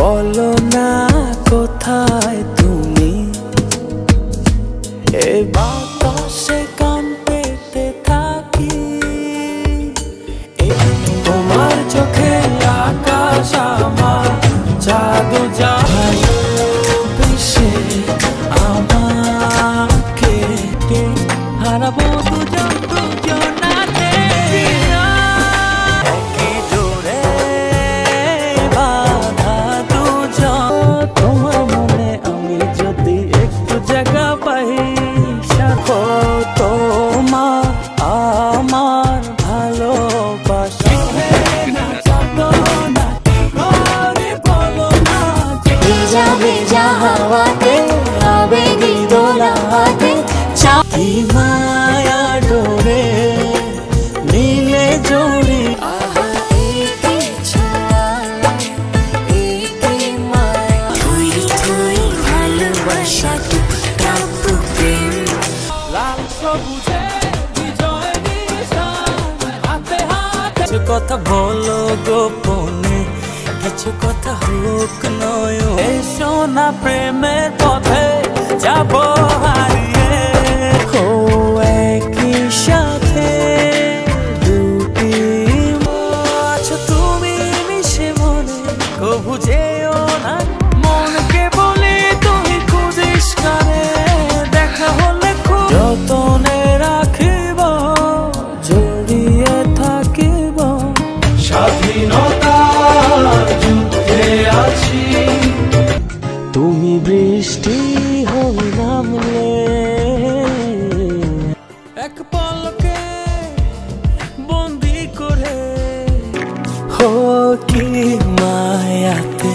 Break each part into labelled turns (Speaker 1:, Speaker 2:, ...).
Speaker 1: বলো না কোথায় তুমি, এ বাতাসে কান পেতে থাকি। তোমার চোখে আকাশ আমার জাদু জাহাই বেশে আমাকে হারাবো দুজন দুজনাতে। একই জোরে বাঁধা দুজন, তোমার মনে আমি যদি একটু জায়গা পাই, সাথে তোমার আমার ভালোবাসা।
Speaker 2: ভেজা ভেজা হাওয়াতে আবেগী দোলাতে
Speaker 1: কি মায়া ডোরে নীলে জড়ি,
Speaker 2: ভালোবাসা প্রেম
Speaker 1: লাল সবুজে বিজয় নিশান হাতে হাতে। কিছু কথা বলো গোপনে, কিছু কথা হোক নয়, এসো না প্রেমের পথে যাব হারিয়ে। ও একই সাথে দুটি আছো তুমি মিশে মনে, কবু যেও না মনকে বলে তুমি খুঁজিস কারে। দেখা হলে খুব যতনে রাখিব, জড়িয়ে থাকিব। স্বাধীনতার যুদ্ধে আছি, তুমি বৃষ্টি হয়ে নামলে এক পলকে বন্দি করে। হো কি মায়াতে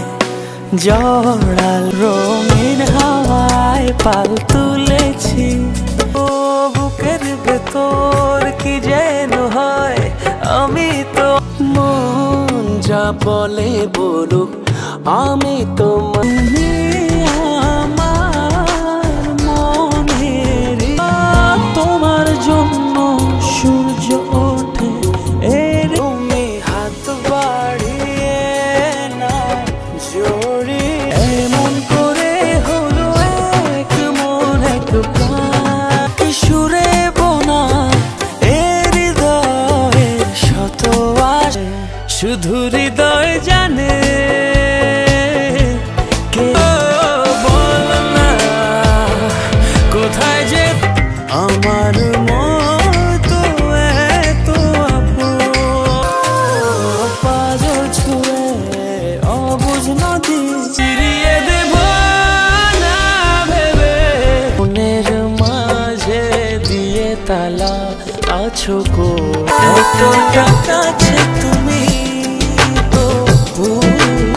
Speaker 1: জড়াল রঙিন হাওয়ায় পাল তুলেছি। ও বুকের ভেতর কি যেন হয়, আমি তো মন যা বলে বলুক, আমি তো মনে আমার মনের। তোমার জন্য সূর্য ওঠে, এর তুমি হাত বাড়িয়ে না জড়িয়ে। এমন করে হলো এক মন এক প্রাণ, কিশোরে বোনা এ হৃদয়ে শত আসে, শুধু হৃদয় জানে। কোথায় যে আমার মতো এত পাজল ছুঁয়ে অবুঝ নদী চিরিয়ে দেব না ভেবে। মনের মাঝে দিয়ে তালা আছো গো, কাছে তুমি তো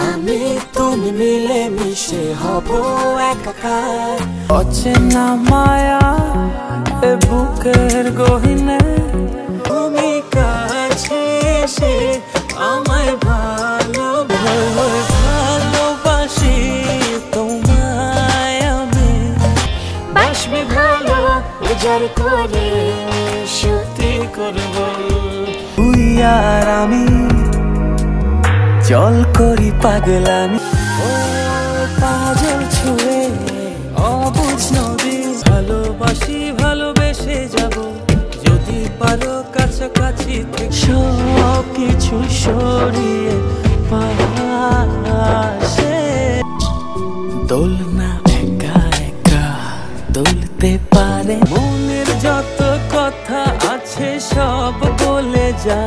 Speaker 1: আমি তুমি মিলে মিশে হব একাকার। অচেনা মায়া এ বুকের গহিনে, তুমি কাছে এসে আমায় ভালোবাসি। তোমায় আমি
Speaker 2: বাসবে ভালো উজার করে সত্যি
Speaker 1: করব। তুই আর আমি চল করি পাগলামি, ও পাজল ছুঁয়ে অবুঝ নদী। ভালোবাসি ভালোবেসে যাব, যদি পারো কাছাকাছি থেকে সব কিছু সরিয়ে পাশে। দোলনা একা একা দুলতে পারে, মনের যত কথা আছে সব বলে যা।